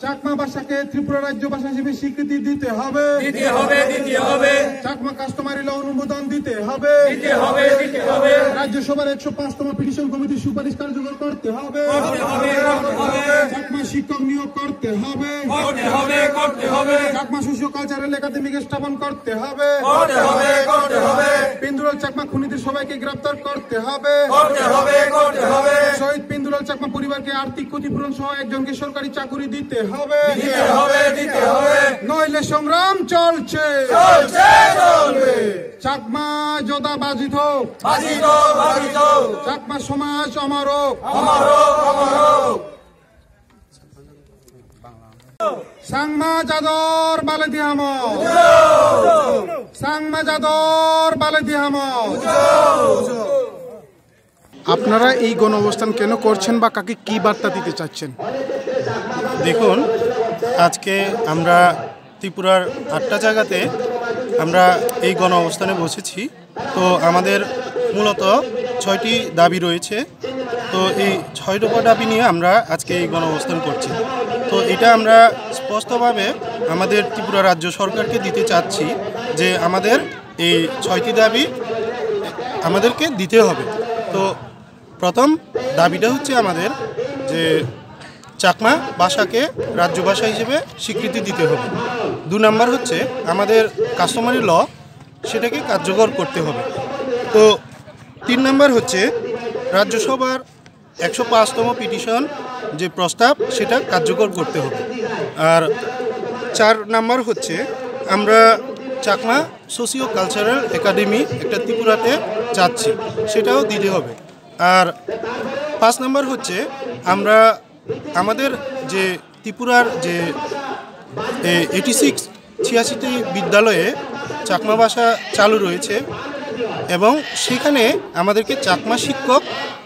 চাকমা ভাষাকে ত্রিপুরা রাজ্য ভাষা হিসেবে স্বীকৃতি দিতে হবে। চাকমা কাস্টমারি ল অনুমোদন দিতে হবে। রাজ্যসভার 105তম পিটিশন কমিটির সুপারিশ কার্যকর করতে হবে। চাকমা শিক্ষক নিয়োগ করতে হবে। চাকমা সোশিও কালচারাল একাডেমিকে স্থাপন করতে হবে। পিন্দুরাল চাকমা খুনিদের সবাইকে গ্রেপ্তার করতে হবে। শহীদ পিন্দুরাল চাকমা পরিবারকে আর্থিক ক্ষতিপূরণ সহ একজনকে সরকারি চাকরি দিতে হবে। নইলে সংগ্রাম চলছে। চাকমা যোদ্ধা বাজিত হোক, চাকমা সমাজ অমর হোক। সাংমা যাদর বালে দিহাম, সাংমা যাদর বালে দিহাম। আপনারা এই গণ অবস্থান কেন করছেন বা কাকে কি বার্তা দিতে চাচ্ছেন? দেখুন, আজকে আমরা ত্রিপুরার 8টা জায়গাতে আমরা এই গণ অবস্থানে বসেছি। তো আমাদের মূলত 6টি দাবি রয়েছে। তো এই 6 দফা দাবি নিয়ে আমরা আজকে এই গণ অবস্থান করছি। তো এটা আমরা স্পষ্টভাবে আমাদের ত্রিপুরা রাজ্য সরকারকে দিতে চাচ্ছি যে আমাদের এই 6টি দাবি আমাদেরকে দিতে হবে। তো প্রথম দাবিটা হচ্ছে আমাদের যে চাকমা ভাষাকে রাজ্য ভাষা হিসেবে স্বীকৃতি দিতে হবে। 2 নম্বর হচ্ছে আমাদের কাস্টমারি ল সেটাকে কার্যকর করতে হবে। তো 3 নম্বর হচ্ছে রাজ্যসভার 105তম পিটিশন যে প্রস্তাব সেটা কার্যকর করতে হবে। আর 4 নম্বর হচ্ছে আমরা চাকমা সোশিও কালচারাল একাডেমি একটা ত্রিপুরাতে চাচ্ছি, সেটাও দিতে হবে। আর 5 নম্বর হচ্ছে আমরা আমাদের যে ত্রিপুরার যে 86টি বিদ্যালয়ে চাকমা ভাষা চালু রয়েছে এবং সেখানে আমাদেরকে চাকমা শিক্ষক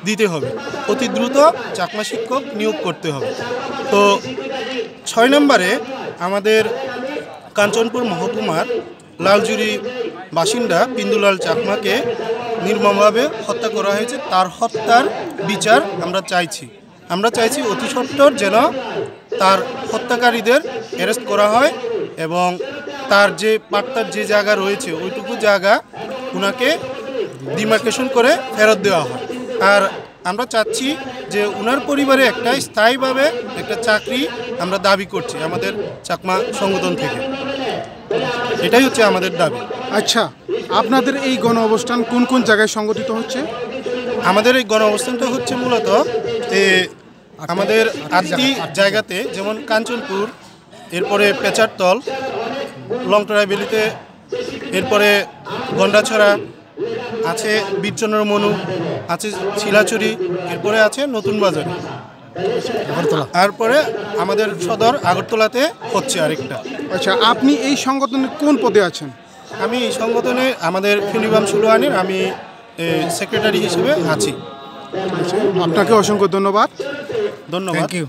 দিতে হবে, অতি দ্রুত চাকমা শিক্ষক নিয়োগ করতে হবে। তো 6 নম্বরে আমাদের কাঞ্চনপুর মহকুমার লালজুরি বাসিন্দা পিন্দুলাল চাকমাকে নির্মমভাবে হত্যা করা হয়েছে, তার হত্যার বিচার আমরা চাইছি অতি সত্বর যেন তার হত্যাকারীদের অ্যারেস্ট করা হয় এবং তার যে পাট্টার যে জায়গা রয়েছে ওইটুকু জায়গা ওনাকে ডিমার্কেশন করে ফেরত দেওয়া হয়। আর আমরা চাচ্ছি যে ওনার পরিবারে একটা স্থায়ীভাবে একটা চাকরি আমরা দাবি করছি আমাদের চাকমা সংগঠন থেকে। এটাই হচ্ছে আমাদের দাবি। আচ্ছা, আপনাদের এই গণ অবস্থান কোন কোন জায়গায় সংগঠিত হচ্ছে? আমাদের এই গণ অবস্থানটা হচ্ছে মূলত আমাদের 8টি জায়গাতে, যেমন কাঞ্চনপুর, এরপরে পেচারতল, লংটরাইবেলিতে, এরপরে গন্ডাছড়া আছে, বীরচন্দ্র মনু আছে, শিলাচুরি, এরপরে আছে নতুন বাজার, তারপরে আমাদের সদর আগরতলাতে হচ্ছে আরেকটা। আচ্ছা, আপনি এই সংগঠনের কোন পদে আছেন? আমি এই সংগঠনে আমাদের ফিলিবাম সুলওয়ানির আমি সেক্রেটারি হিসেবে আছি। আপনাকে অসংখ্য ধন্যবাদ। Thank you.